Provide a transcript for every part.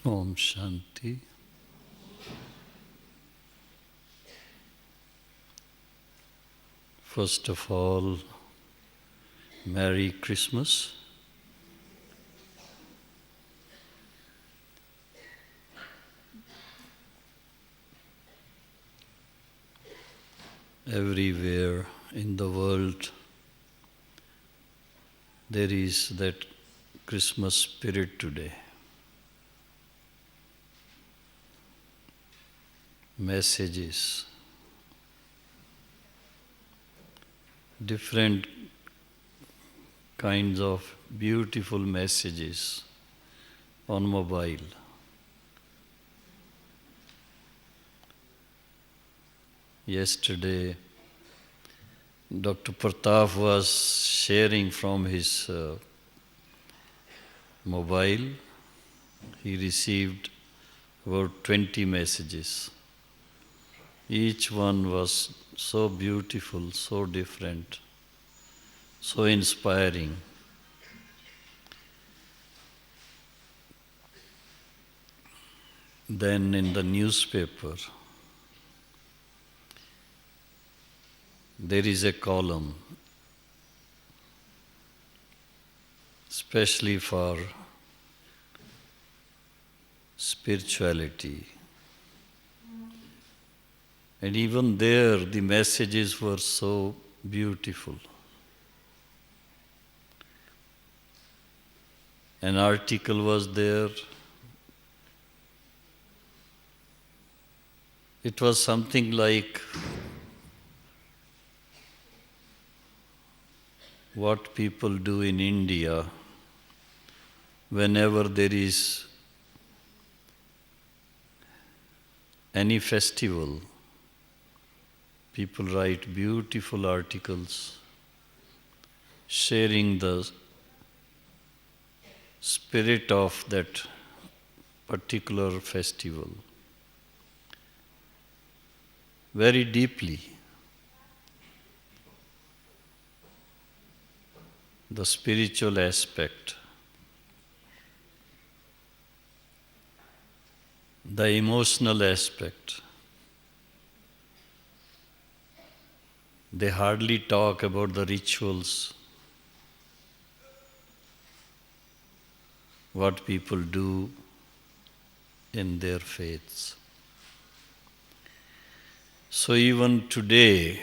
Om Shanti. First of all, Merry Christmas. Everywhere in the world, there is that Christmas spirit today. Messages, different kinds of beautiful messages on mobile. Yesterday, Dr. Pratap was sharing from his mobile. He received about 20 messages. Each one was so beautiful, so different, so inspiring. Then in the newspaper, there is a column especially for spirituality. And even there, the messages were so beautiful. An article was there. It was something like what people do in India whenever there is any festival. People write beautiful articles sharing the spirit of that particular festival very deeply. The spiritual aspect, the emotional aspect. They hardly talk about the rituals, what people do in their faiths. So even today,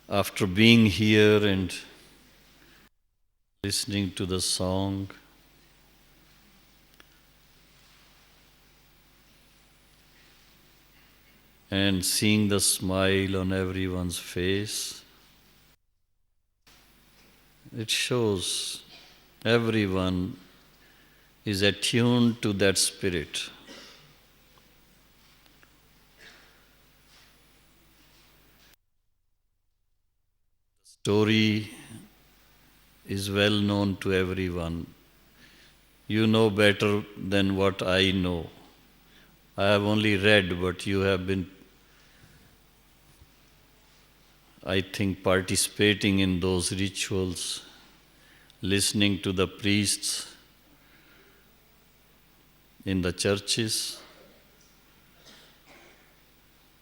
after being here and listening to the song, and seeing the smile on everyone's face, it shows everyone is attuned to that spirit. The story is well known to everyone. You know better than what I know. I have only read, but you have been, I think, participating in those rituals, listening to the priests in the churches,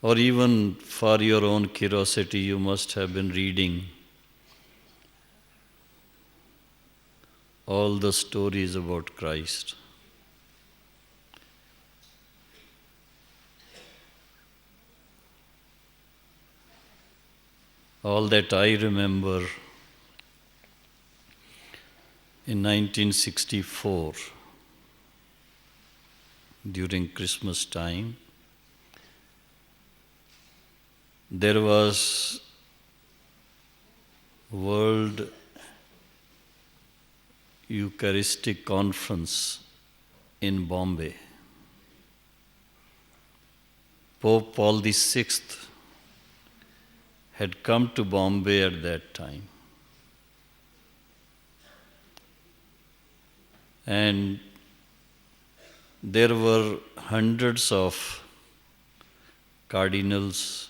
or even for your own curiosity, you must have been reading all the stories about Christ. All that I remember in 1964, during Christmas time, there was World Eucharistic Conference in Bombay. Pope Paul VI had come to Bombay at that time. And there were hundreds of cardinals,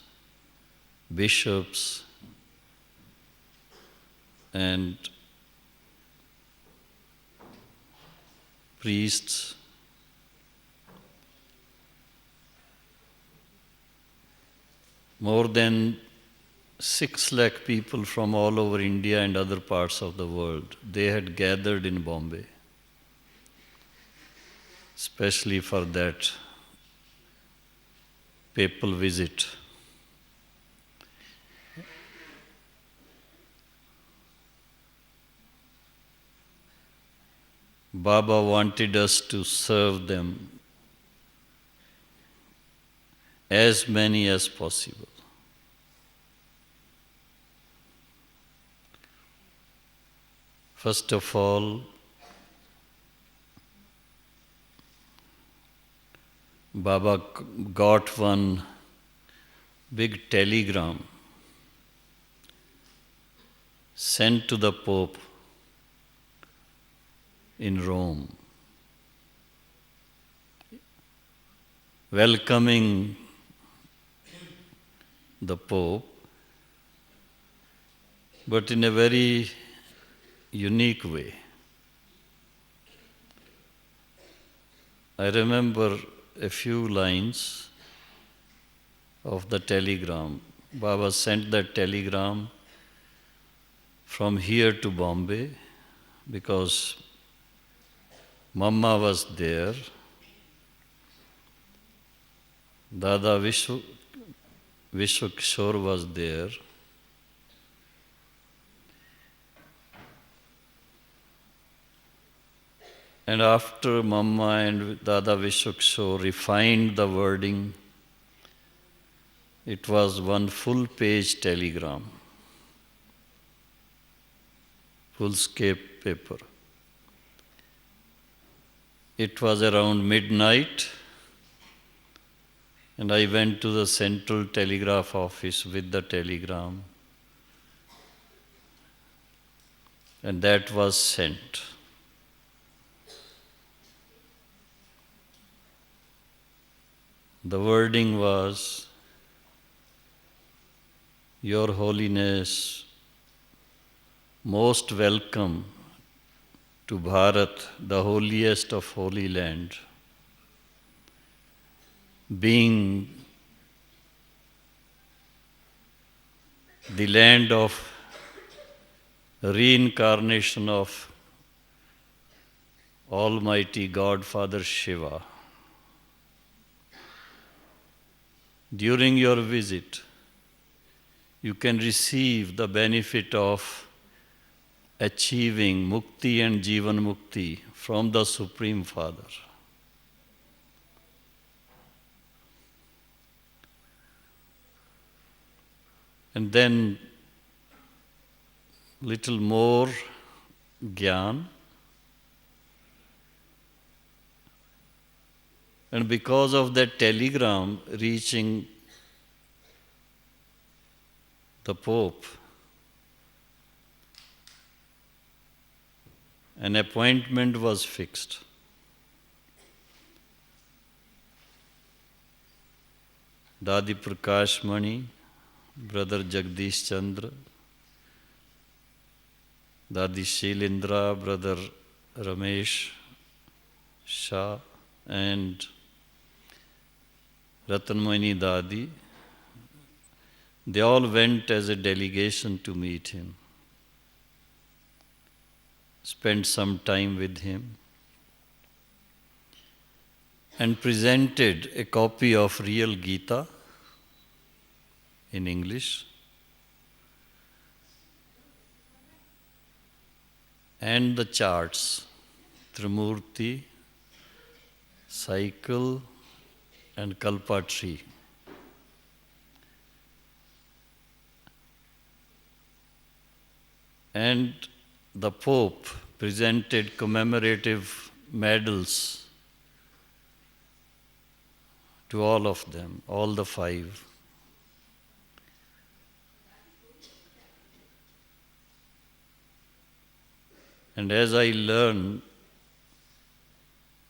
bishops, and priests, more than 6 lakh people from all over India and other parts of the world. They had gathered in Bombay, especially for that papal visit. Baba wanted us to serve them, as many as possible. First of all, Baba got one big telegram sent to the Pope in Rome, welcoming the Pope, but in a very unique way. I remember a few lines of the telegram. Baba sent that telegram from here to Bombay because Mamma was there, Dada Vishwakishore was there, and after Mamma and Dada Vishwakishore refined the wording, it was one full-page telegram, full-scape paper. It was around midnight, and I went to the Central Telegraph Office with the telegram, and that was sent. The wording was, Your Holiness, most welcome to Bharat, the holiest of Holy Land. Being the land of reincarnation of Almighty Godfather Shiva. During your visit, you can receive the benefit of achieving mukti and jivan mukti from the Supreme Father. And then little more gyan. And because of that telegram reaching the Pope, an appointment was fixed. Dadi Prakash Mani, Brother Jagdish Chandra, Dadi Shilindra, Brother Ramesh Shah, and Ratanmani Dadi, they all went as a delegation to meet him, spent some time with him, and presented a copy of real Gita in English and the charts, Trimurti, cycle, and Kalpa tree. And the Pope presented commemorative medals to all of them, all the 5. And as I learned,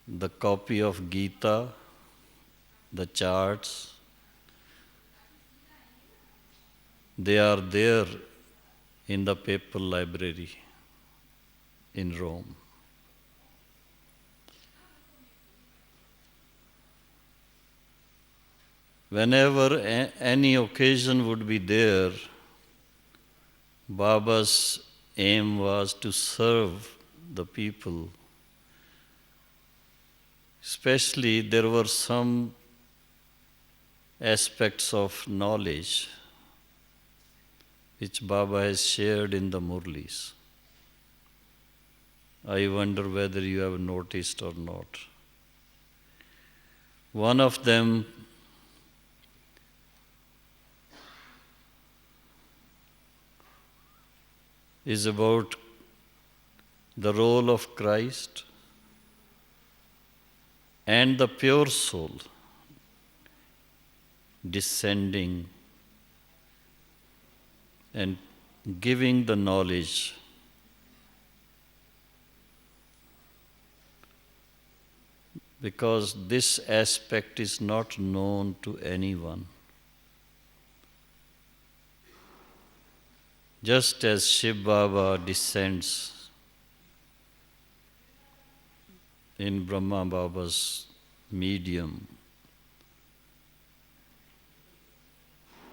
the copy of Gita, the charts, they are there in the papal library in Rome. Whenever any occasion would be there, Baba's aim was to serve the people. Especially, there were some aspects of knowledge which Baba has shared in the Murlis. I wonder whether you have noticed or not. One of them is about the role of Christ and the pure soul descending and giving the knowledge. Because this aspect is not known to anyone. Just as Shiv Baba descends in Brahma Baba's medium,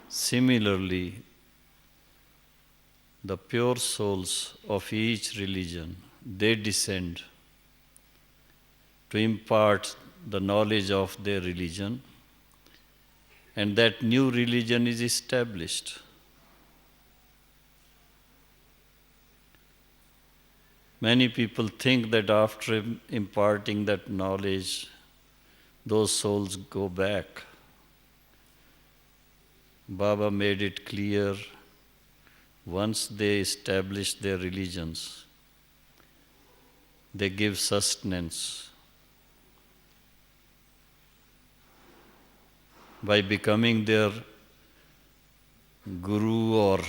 similarly, the pure souls of each religion, they descend to impart the knowledge of their religion, and that new religion is established. Many people think that after imparting that knowledge, those souls go back. Baba made it clear, once they establish their religions, they give sustenance. By becoming their guru or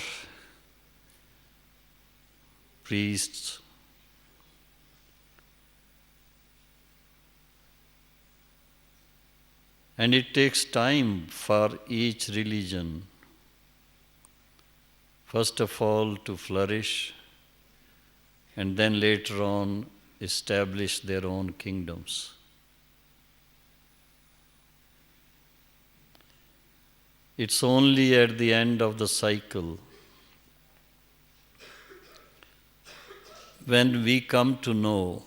priests, and it takes time for each religion, first of all, to flourish, and then later on establish their own kingdoms. It's only at the end of the cycle when we come to know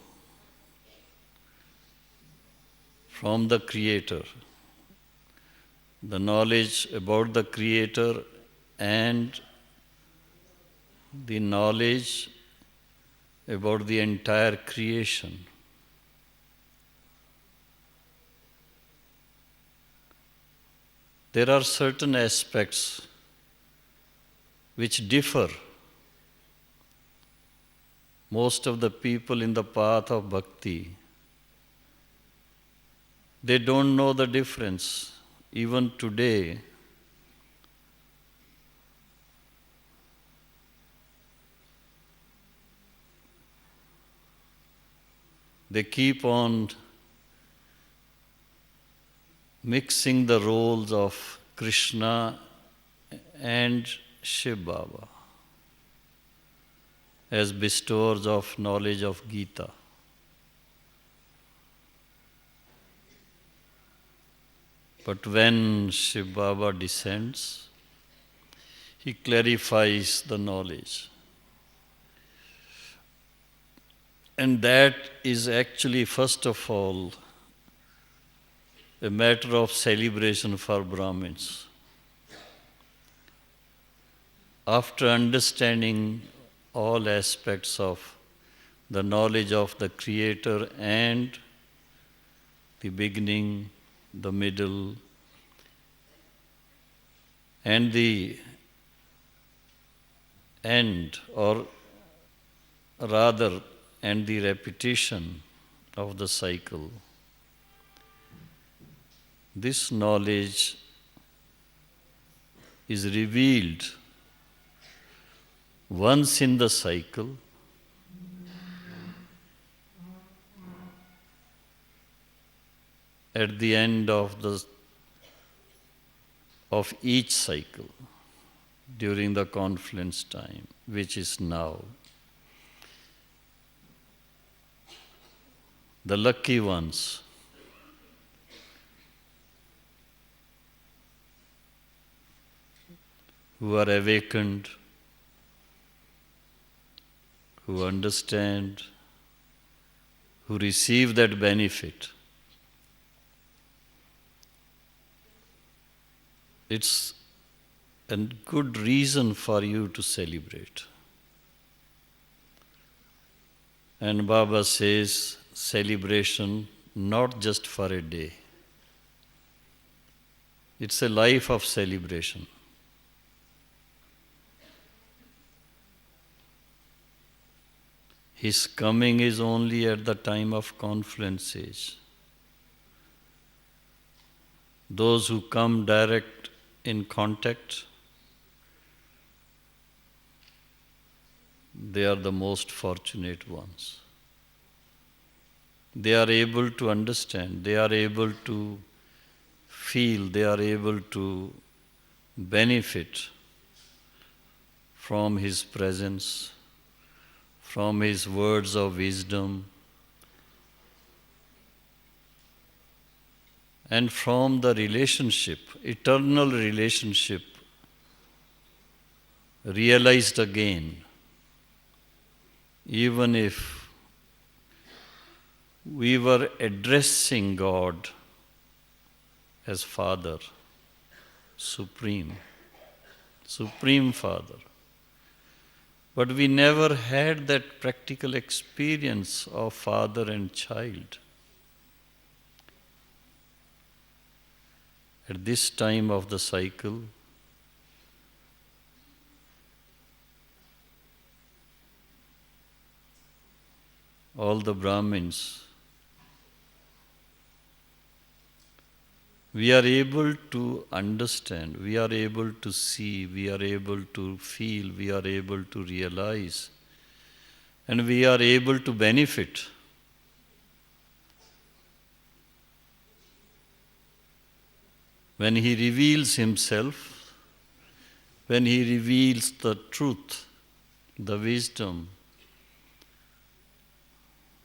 from the Creator the knowledge about the Creator and the knowledge about the entire creation. There are certain aspects which differ. Most of the people in the path of bhakti, they don't know the difference. Even today, they keep on mixing the roles of Krishna and Shiv Baba as bestowers of knowledge of Gita. But when Shiv Baba descends, he clarifies the knowledge. And that is actually, first of all, a matter of celebration for Brahmins. After understanding all aspects of the knowledge of the Creator and the beginning, the middle, and the end, or rather, and the repetition of the cycle, this knowledge is revealed once in the cycle, at the end of each cycle, during the confluence time, which is now. The lucky ones who are awakened, who understand, who receive that benefit. It's a good reason for you to celebrate. And Baba says, celebration not just for a day. It's a life of celebration. His coming is only at the time of confluences. Those who come direct in contact, they are the most fortunate ones. They are able to understand, they are able to feel, they are able to benefit from His presence, from His words of wisdom, and from the relationship, eternal relationship, realized again, even if we were addressing God as Father, Supreme Father. But we never had that practical experience of father and child. At this time of the cycle, all the Brahmins, we are able to understand, we are able to see, we are able to feel, we are able to realize, and we are able to benefit. When He reveals Himself, when He reveals the truth, the wisdom,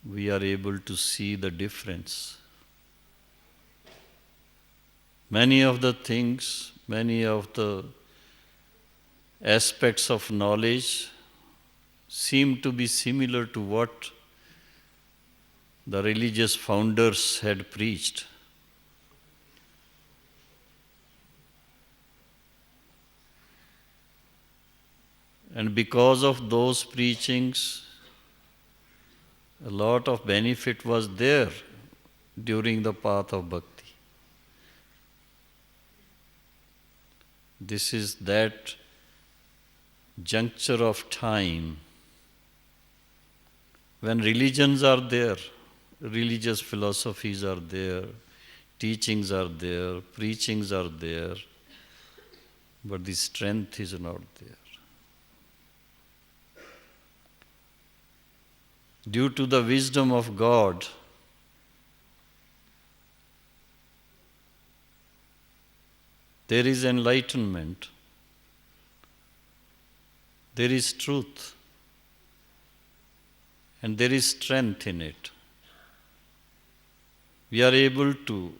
we are able to see the difference. Many of the things, many of the aspects of knowledge seem to be similar to what the religious founders had preached. And because of those preachings, a lot of benefit was there during the path of bhakti. This is that juncture of time when religions are there, religious philosophies are there, teachings are there, preachings are there, but the strength is not there. Due to the wisdom of God, there is enlightenment, there is truth, and there is strength in it. We are able to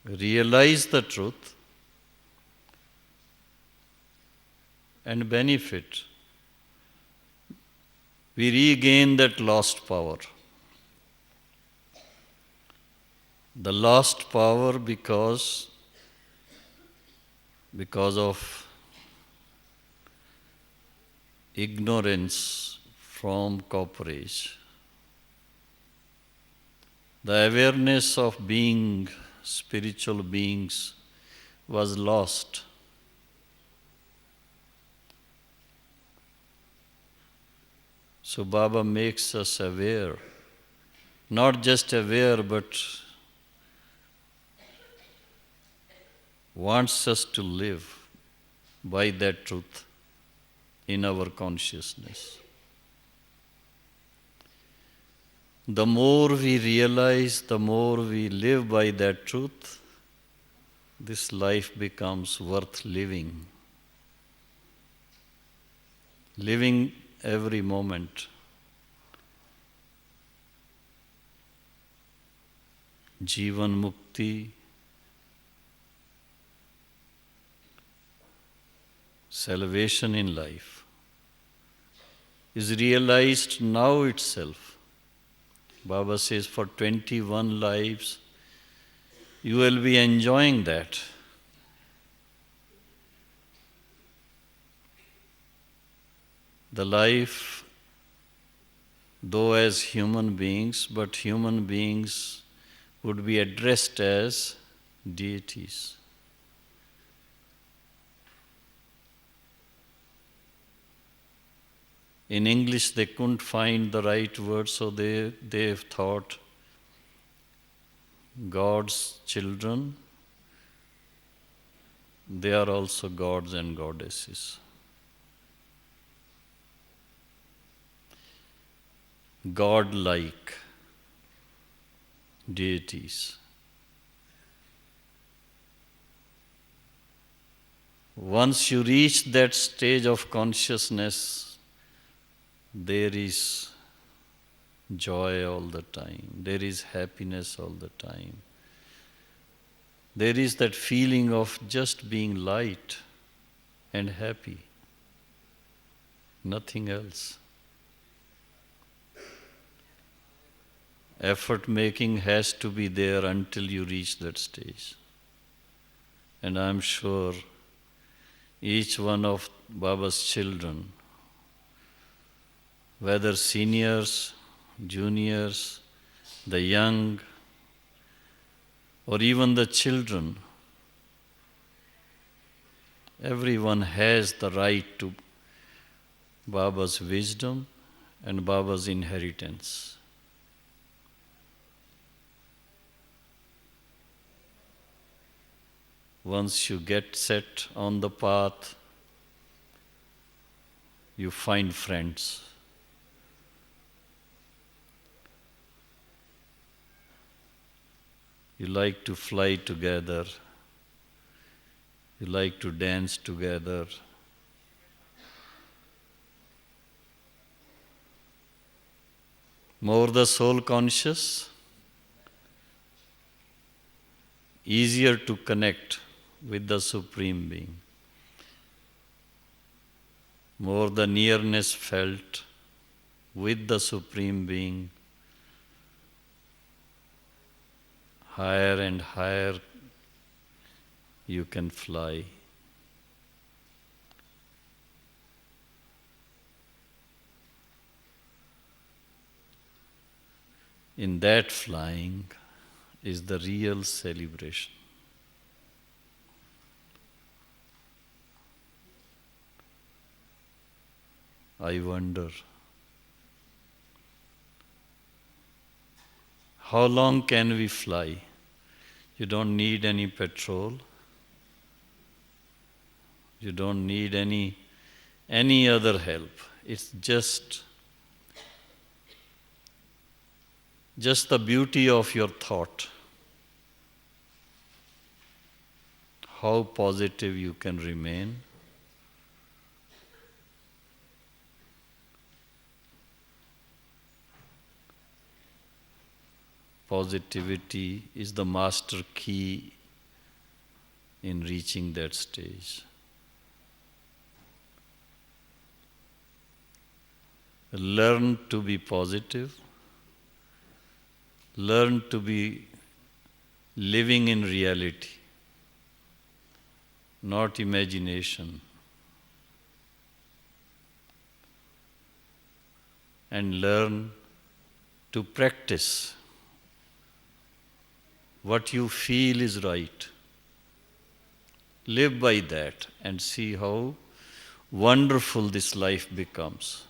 realize the truth and benefit. We regain that lost power. The lost power because of ignorance from corporate. The awareness of being spiritual beings was lost. So Baba makes us aware, not just aware, but wants us to live by that truth in our consciousness. The more we realize, the more we live by that truth, this life becomes worth living. Living every moment. Jivan Mukti salvation in life is realized now itself. Baba says for 21 lives you will be enjoying that. The life, though as human beings, but human beings would be addressed as deities. In English, they couldn't find the right word, so they've thought God's children, they are also gods and goddesses. God-like deities. Once you reach that stage of consciousness, there is joy all the time. There is happiness all the time. There is that feeling of just being light and happy. Nothing else. Effort making has to be there until you reach that stage. And I'm sure each one of Baba's children, whether seniors, juniors, the young, or even the children, everyone has the right to Baba's wisdom and Baba's inheritance. Once you get set on the path, you find friends. You like to fly together. You like to dance together. More the soul conscious, easier to connect with the Supreme Being. More the nearness felt with the Supreme Being, higher and higher you can fly. In that flying is the real celebration. I wonder, how long can we fly? You don't need any petrol. You don't need any other help. It's just the beauty of your thought. How positive you can remain. Positivity is the master key in reaching that stage. Learn to be positive. Learn to be living in reality, not imagination. And learn to practice what you feel is right. Live by that and see how wonderful this life becomes.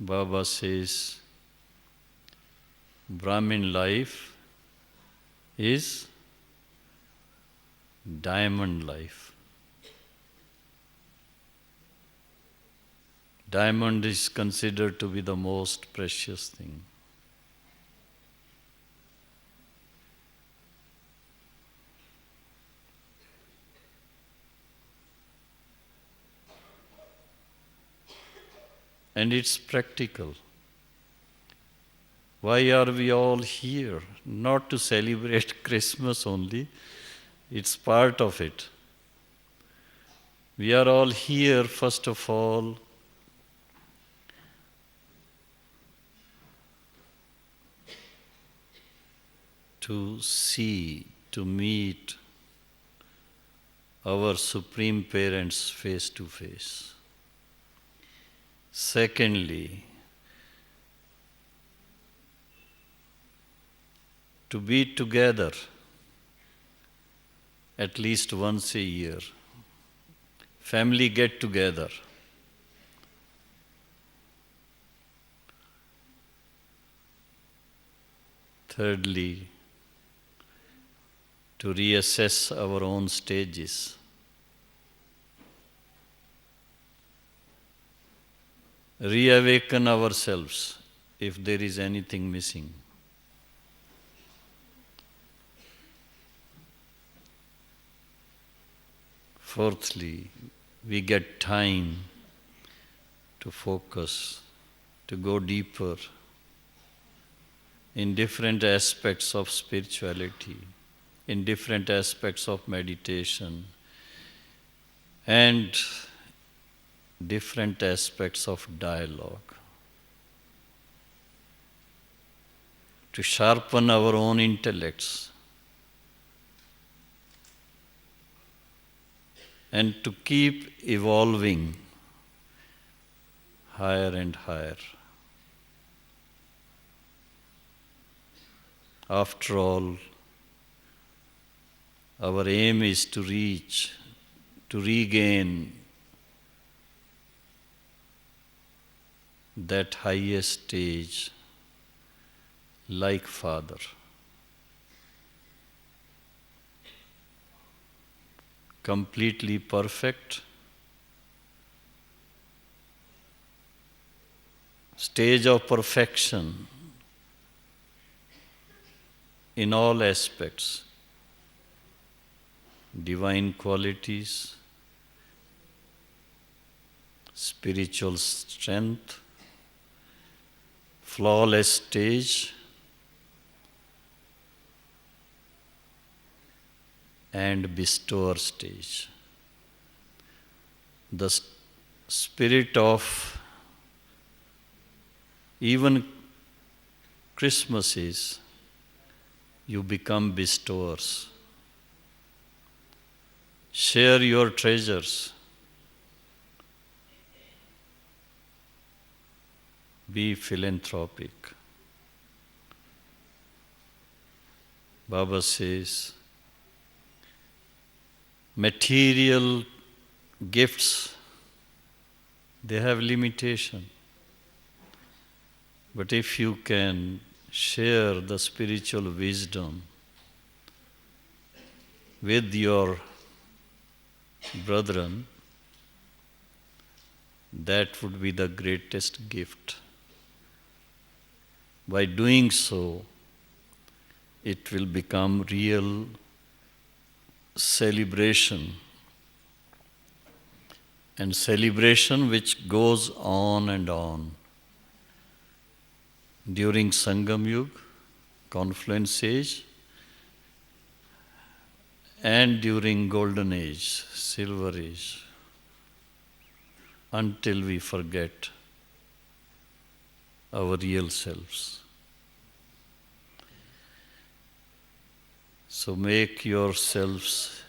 Baba says, Brahmin life is diamond life. Diamond is considered to be the most precious thing. And it's practical. Why are we all here? Not to celebrate Christmas only, it's part of it. We are all here, first of all, to see, to meet our Supreme Parents face to face. Secondly, to be together at least once a year. Family get together. Thirdly, to reassess our own stages. Reawaken ourselves if there is anything missing. Fourthly, we get time to focus, to go deeper in different aspects of spirituality, in different aspects of meditation, and different aspects of dialogue, to sharpen our own intellects and to keep evolving higher and higher. After all, our aim is to reach, to regain that highest stage like Father. Completely perfect, stage of perfection in all aspects, divine qualities, spiritual strength, flawless stage, and bestower stage. The spirit of even Christmas is you become bestowers. Share your treasures. Be philanthropic. Baba says, material gifts, they have limitation. But if you can share the spiritual wisdom with your brethren, that would be the greatest gift. By doing so, it will become real celebration, and celebration which goes on and on. During Sangam Yuga, Confluence Age, and during Golden Age, Silver Age, until we forget our real selves. So make yourselves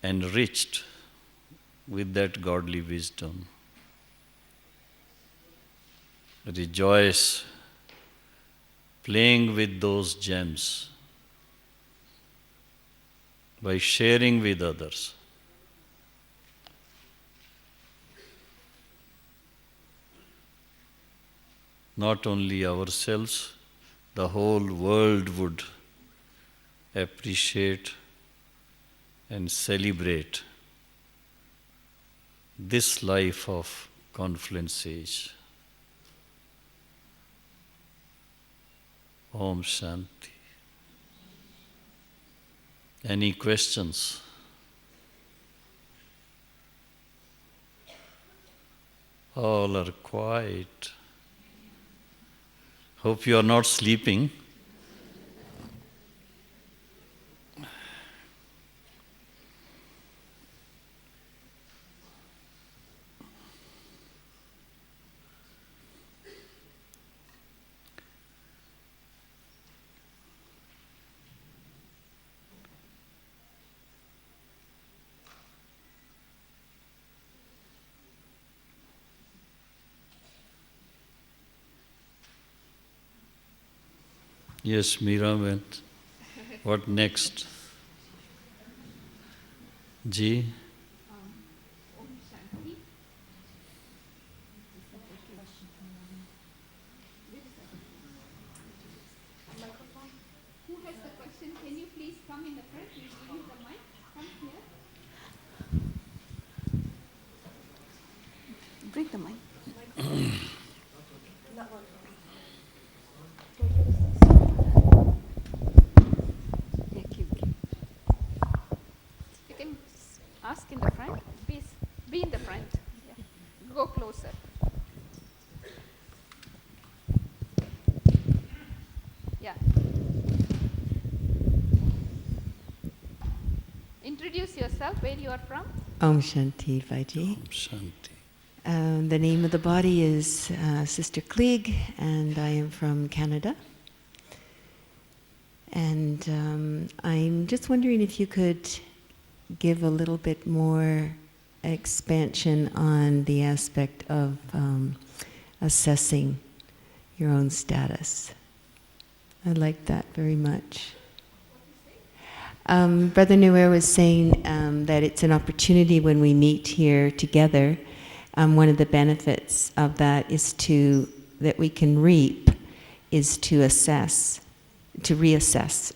enriched with that godly wisdom. Rejoice playing with those gems by sharing with others. Not only ourselves, the whole world would appreciate and celebrate this life of Confluence Age. Om Shanti. Any questions? All are quiet. Hope you are not sleeping. Yes, Meera went. What next? Ji? Who has the question? Can you please come in the front? We'll give you the mic. Come here. Bring the mic. You can ask in the front. Be in the front. Yeah. Go closer. Yeah. Introduce yourself, where you are from. Om Shanti Vaji. Om Shanti. The name of the body is Sister Klieg, and I am from Canada. And I'm just wondering if you could give a little bit more expansion on the aspect of assessing your own status. I like that very much. Brother Nirwair was saying that it's an opportunity when we meet here together. One of the benefits of that is that we can reap is to reassess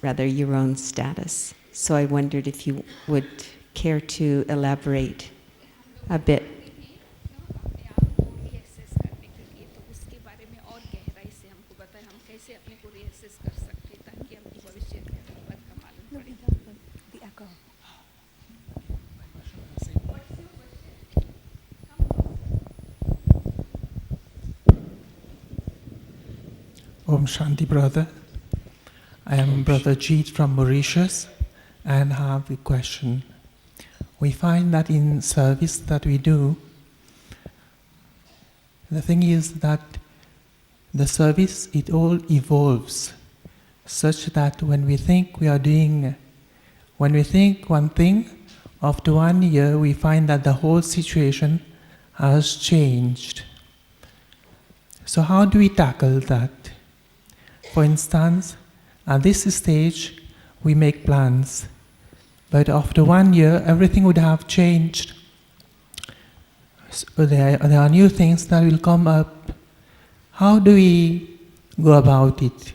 rather your own status. So I wondered if you would care to elaborate a bit. Om Shanti, brother. I am Brother Jeet from Mauritius and have a question. We find that in service that we do, the thing is that the service, it all evolves such that when we think one thing, after 1 year we find that the whole situation has changed. So how do we tackle that? For instance, at this stage, we make plans, but after 1 year, everything would have changed. So there are new things that will come up. How do we go about it?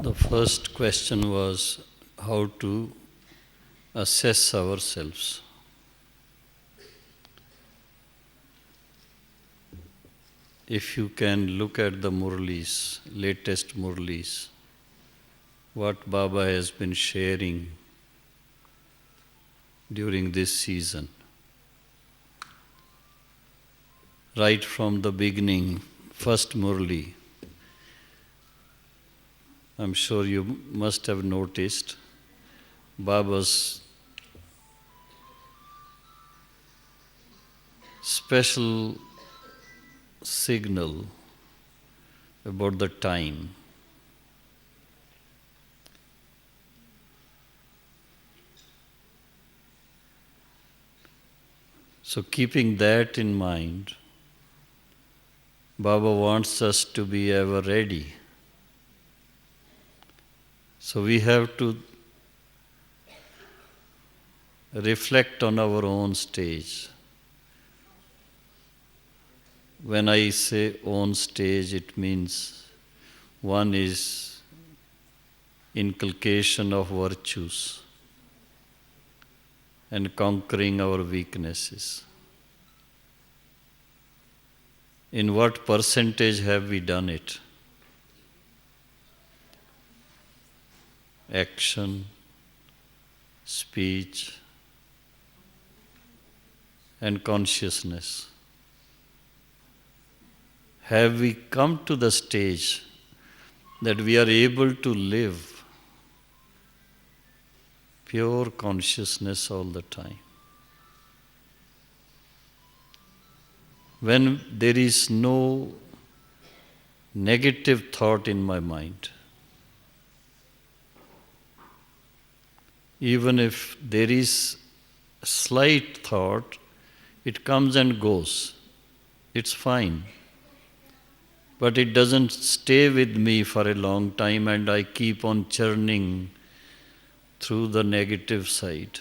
The first question was how to assess ourselves. If you can look at the Murlis, latest Murlis, what Baba has been sharing during this season. Right from the beginning, first Murli, I'm sure you must have noticed Baba's special signal about the time. So keeping that in mind, Baba wants us to be ever ready. So we have to reflect on our own stage. When I say own stage, it means one is inculcation of virtues and conquering our weaknesses. In what percentage have we done it? Action, speech, and consciousness. Have we come to the stage that we are able to live pure consciousness all the time? When there is no negative thought in my mind, even if there is a slight thought, it comes and goes. It's fine. But it doesn't stay with me for a long time and I keep on churning through the negative side.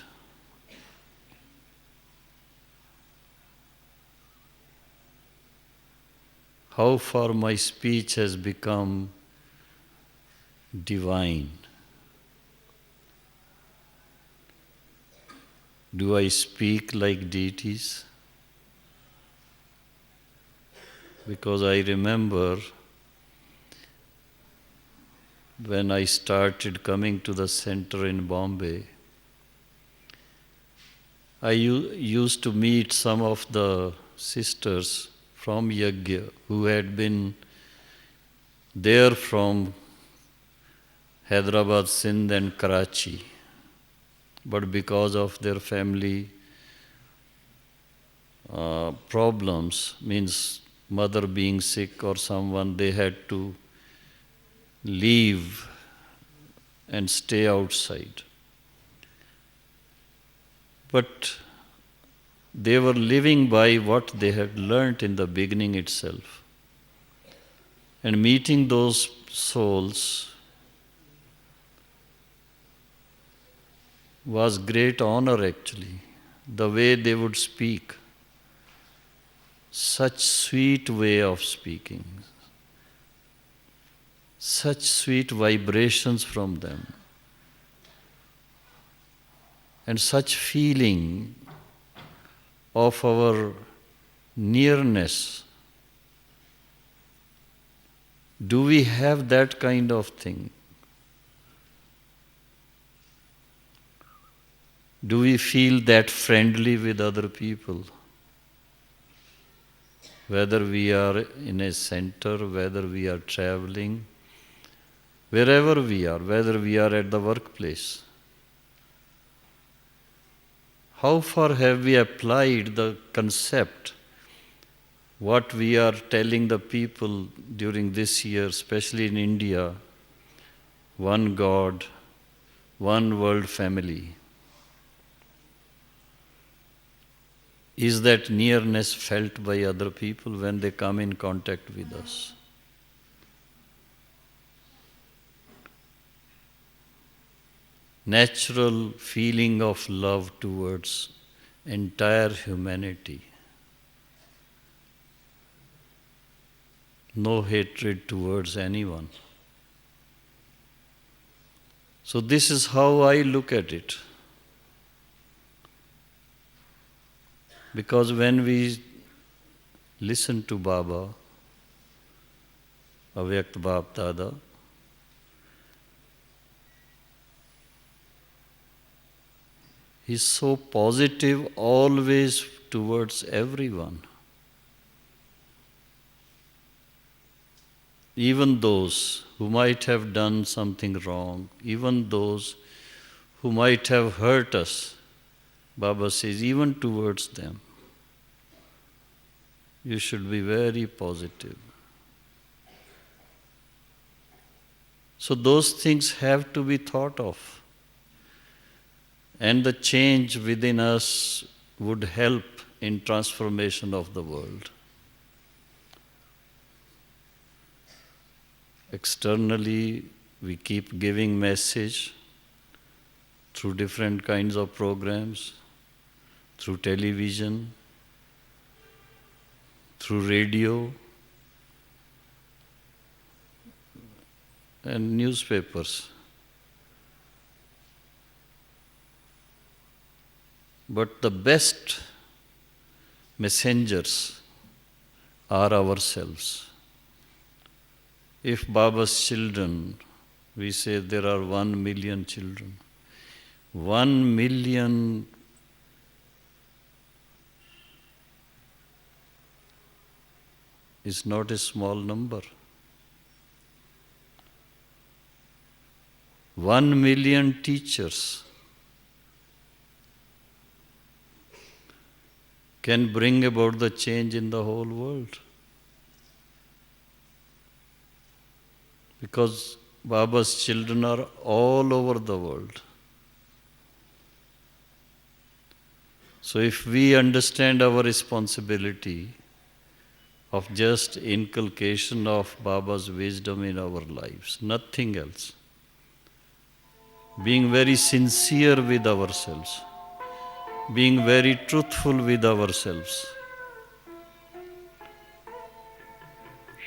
How far my speech has become divine. Do I speak like deities? Because I remember when I started coming to the center in Bombay, I used to meet some of the sisters from Yajna who had been there from Hyderabad, Sindh and Karachi. But because of their family problems, means mother being sick or someone, they had to leave and stay outside. But they were living by what they had learnt in the beginning itself. And meeting those souls was great honor actually. The way they would speak, such sweet way of speaking, such sweet vibrations from them, and such feeling of our nearness. Do we have that kind of thing? Do we feel that friendly with other people? Whether we are in a center, whether we are traveling, wherever we are, whether we are at the workplace. How far have we applied the concept, what we are telling the people during this year, especially in India, one God, one world family? Is that nearness felt by other people when they come in contact with us? Natural feeling of love towards entire humanity. No hatred towards anyone. So this is how I look at it. Because when we listen to Baba, Avyakt Bap Dada, he's so positive always towards everyone. Even those who might have done something wrong, even those who might have hurt us, Baba says, even towards them, you should be very positive. So those things have to be thought of. And the change within us would help in transformation of the world. Externally, we keep giving message through different kinds of programs, through television, through radio, and newspapers. But the best messengers are ourselves. If Baba's children, we say there are 1 million children, 1 million is not a small number. 1 million teachers can bring about the change in the whole world. Because Baba's children are all over the world. So if we understand our responsibility of just inculcation of Baba's wisdom in our lives, nothing else, being very sincere with ourselves, being very truthful with ourselves,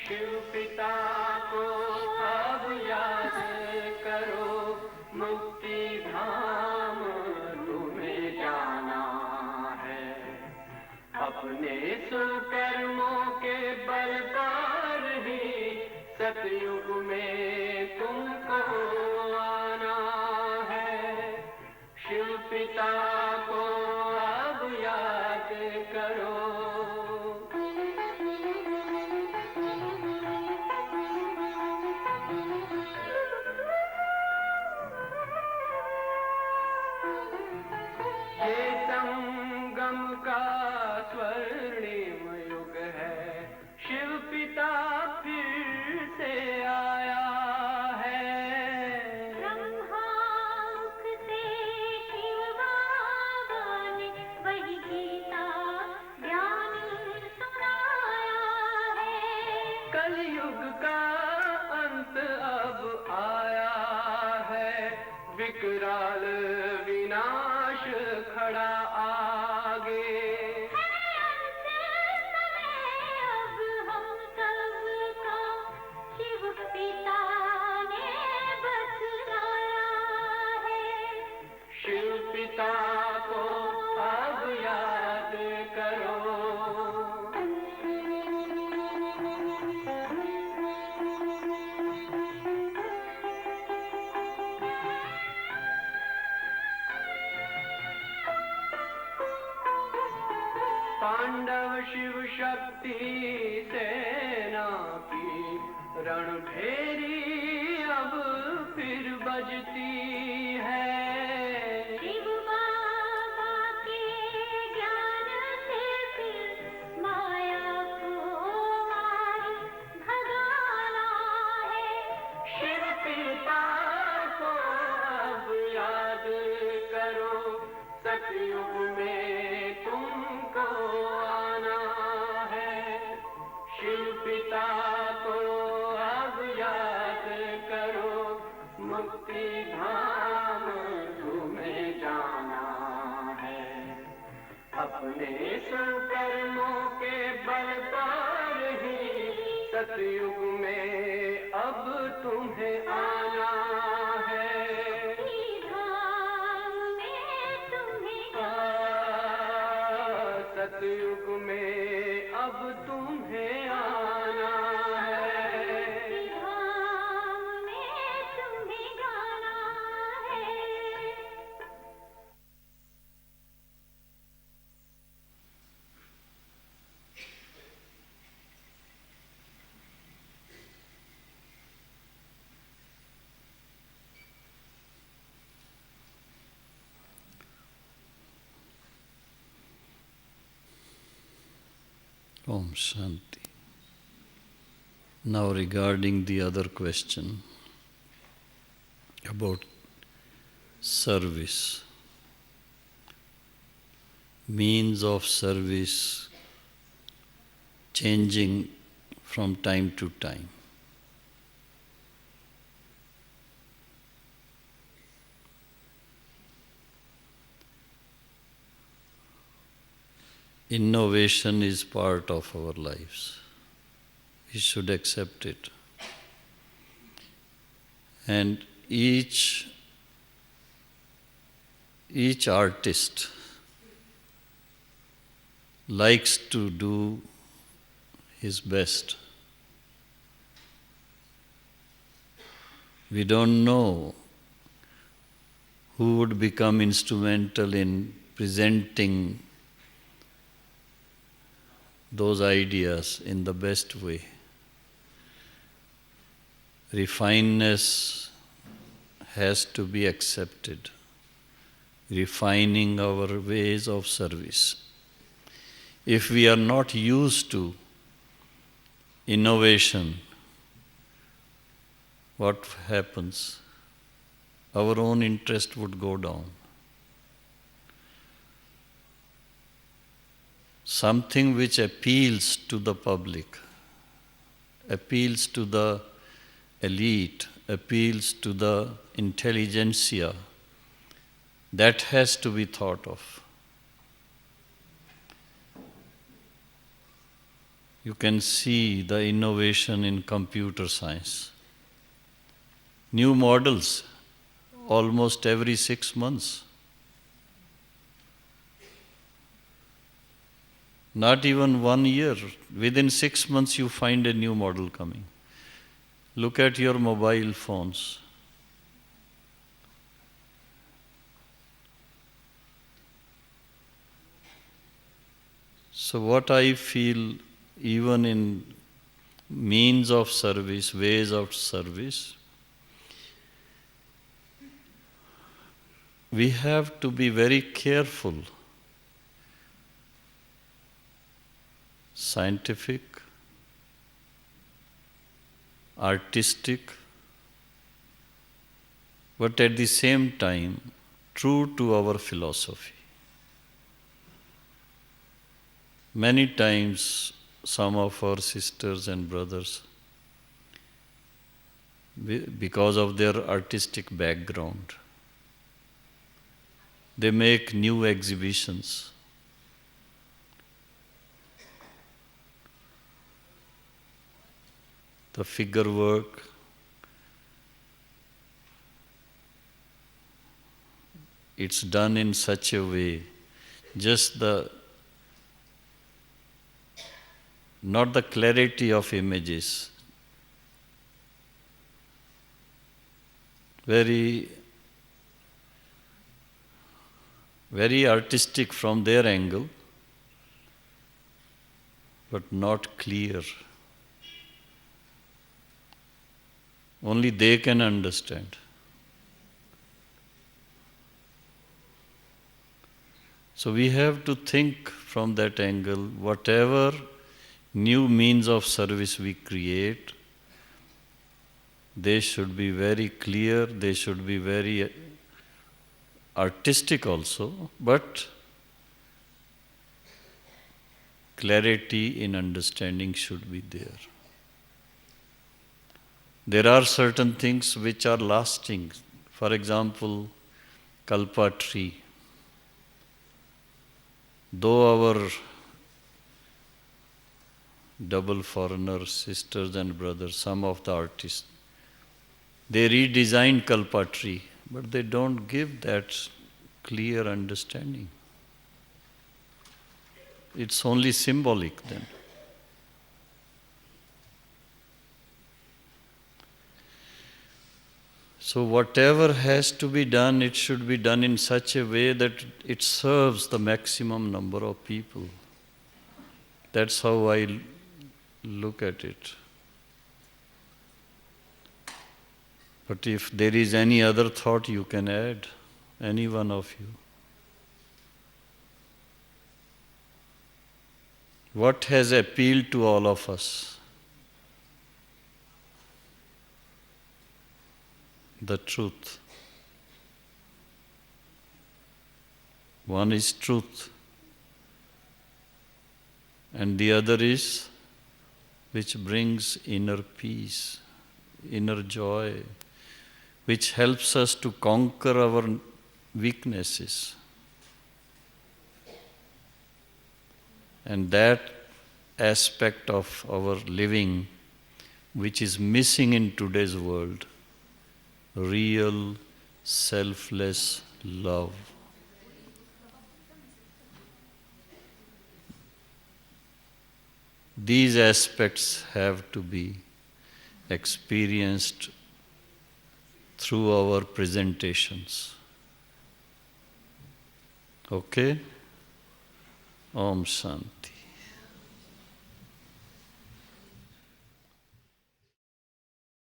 Shiv पिता को अब याद करो, मुक्ति धाम तुम्हें जाना है। अपने सुकर्मों के बल पर ही सतयुग में तुमको आना है। शिव पिता को अब याद करो। ये संगम का स्वर्णिम युग है, शिव पिता फिर से आया है। ब्रह्मांक से शिव बाबा ने वही गीता ज्ञान सुनाया है। कलयुग का अंत अब आया है, विकराल विनाश खड़ा आगे। अब हम सबका शिव पिता ने बतलाया है। शिव पिता को अब याद करो। पांडव शिव शक्ति सेना की रणभेरी अब फिर बजती है। शिव बाबा के ज्ञान से फिर माया को मार भगाना है। शिव पिता को अब याद करो, सतयुग में तुमको आना है। शिव पिता को अब याद करो, मुक्ति धाम तुम्हें जाना है। अपने सुकर्मों के बल पर ही सतयुग में अब तुम्हें आना है। धाम में तुम्हें सतयुग में अब तुम्हें आना है। धाम में तुम्हें गाना है। Om Shanti. Now regarding the other question about service, means of service changing from time to time. Innovation is part of our lives. We should accept it. And each artist likes to do his best. We don't know who would become instrumental in presenting those ideas in the best way. Refinedness has to be accepted, refining our ways of service. If we are not used to innovation, what happens? Our own interest would go down. Something which appeals to the public, appeals to the elite, appeals to the intelligentsia, that has to be thought of. You can see the innovation in computer science. New models almost every 6 months. Not even 1 year. Within 6 months you find a new model coming. Look at your mobile phones. So what I feel, even in means of service, ways of service, we have to be very careful, scientific, artistic, but at the same time true to our philosophy. Many times some of our sisters and brothers, because of their artistic background, they make new exhibitions. The figure work, it's done in such a way, just not the clarity of images, very artistic from their angle, but not clear. Only they can understand. So we have to think from that angle. Whatever new means of service we create, they should be very clear, they should be very artistic also, but clarity in understanding should be there. There are certain things which are lasting. For example, kalpa tree. Though our double foreigner sisters and brothers, some of the artists, they redesigned kalpa tree, but they don't give that clear understanding. It's only symbolic then. So whatever has to be done, it should be done in such a way that it serves the maximum number of people. That's how I look at it. But if there is any other thought, you can add, any one of you. What has appealed to all of us? The truth. One is truth, and the other is which brings inner peace, inner joy, which helps us to conquer our weaknesses. And that aspect of our living which is missing in today's world, real, selfless love. These aspects have to be experienced through our presentations. Okay? Om Shanti.